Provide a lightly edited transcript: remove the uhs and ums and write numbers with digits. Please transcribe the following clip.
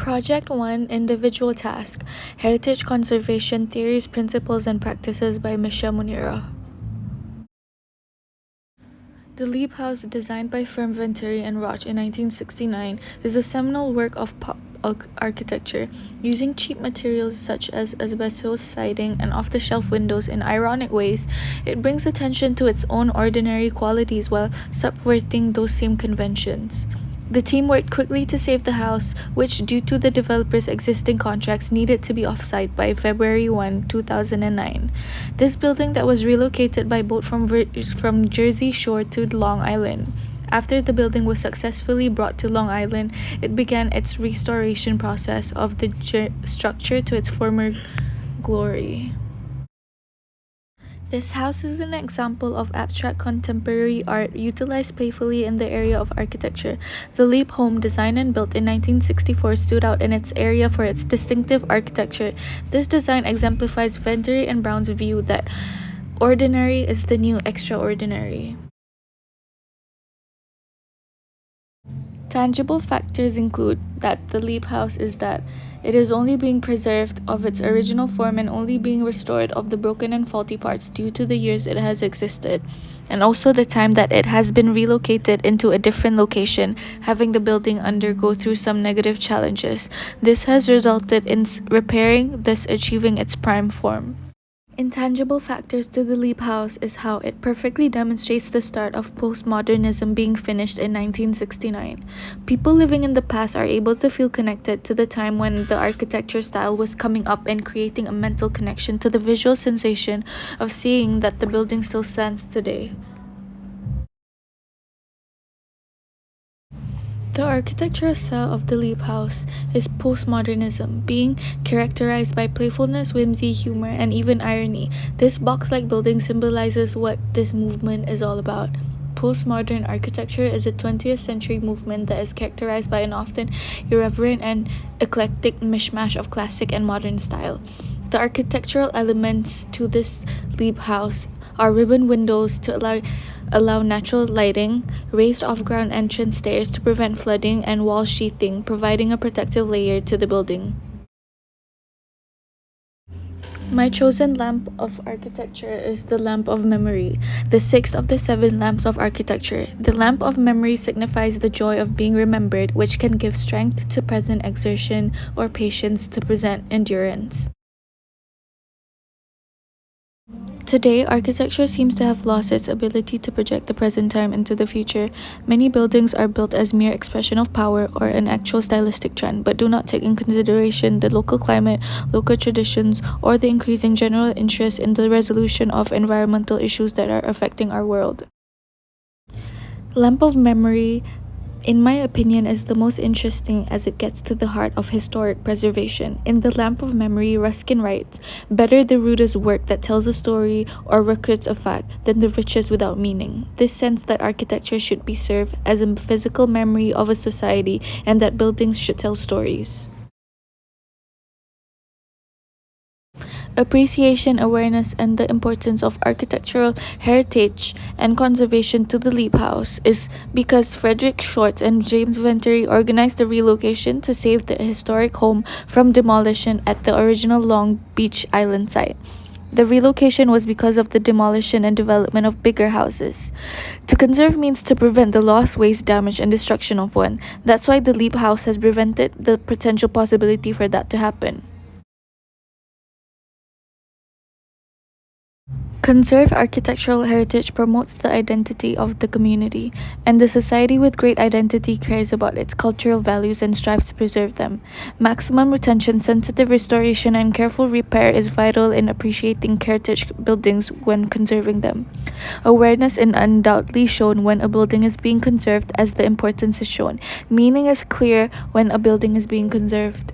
Project 1 Individual Task Heritage Conservation Theories, Principles, and Practices by Misha Munirah. The Leap House, designed by firm Venturi and Roch in 1969, is a seminal work of pop architecture. Using cheap materials such as asbestos siding and off-the-shelf windows in ironic ways, it brings attention to its own ordinary qualities while subverting those same conventions. The team worked quickly to save the house, which, due to the developer's existing contracts, needed to be off-site by February 1, 2009. This building that was relocated by boat from Jersey Shore to Long Island. After the building was successfully brought to Long Island, it began its restoration process of the structure to its former glory. This house is an example of abstract contemporary art utilized playfully in the area of architecture. The Leap home, designed and built in 1964, stood out in its area for its distinctive architecture. This design exemplifies Venturi and Brown's view that ordinary is the new extraordinary. Tangible factors include that the Leap House is that it is only being preserved of its original form and only being restored of the broken and faulty parts due to the years it has existed, and also the time that it has been relocated into a different location, having the building undergo through some negative challenges. This has resulted in repairing, thus achieving its prime form. Intangible factors to the Leap House is how it perfectly demonstrates the start of postmodernism being finished in 1969. People living in the past are able to feel connected to the time when the architecture style was coming up and creating a mental connection to the visual sensation of seeing that the building still stands today. The architectural style of the Leap House is postmodernism, being characterized by playfulness, whimsy, humor, and even irony. This box-like building symbolizes what this movement is all about. Postmodern architecture is a 20th century movement that is characterized by an often irreverent and eclectic mishmash of classic and modern style. The architectural elements to this Leap House are ribbon windows to allow natural lighting, raised off-ground entrance stairs to prevent flooding, and wall sheathing, providing a protective layer to the building. My chosen lamp of architecture is the lamp of memory, the sixth of the 7 lamps of architecture. The lamp of memory signifies the joy of being remembered, which can give strength to present exertion or patience to present endurance. Today, architecture seems to have lost its ability to project the present time into the future. Many buildings are built as mere expression of power or an actual stylistic trend, but do not take in consideration the local climate, local traditions, or the increasing general interest in the resolution of environmental issues that are affecting our world. Lamp of Memory, in my opinion, is the most interesting as it gets to the heart of historic preservation. In the Lamp of Memory, Ruskin writes, "Better the rudest work that tells a story or records a fact than the richest without meaning." This sense that architecture should be served as a physical memory of a society and that buildings should tell stories. Appreciation, awareness, and the importance of architectural heritage and conservation to the Leap House is because Frederick Short and James Venturi organized the relocation to save the historic home from demolition at the original Long Beach Island site. The relocation was because of the demolition and development of bigger houses. To conserve means to prevent the loss, waste, damage, and destruction of one. That's why the Leap House has prevented the potential possibility for that to happen. Conserved architectural heritage promotes the identity of the community, and the society with great identity cares about its cultural values and strives to preserve them. Maximum retention, sensitive restoration, and careful repair is vital in appreciating heritage buildings when conserving them. Awareness is undoubtedly shown when a building is being conserved as the importance is shown. Meaning is clear when a building is being conserved.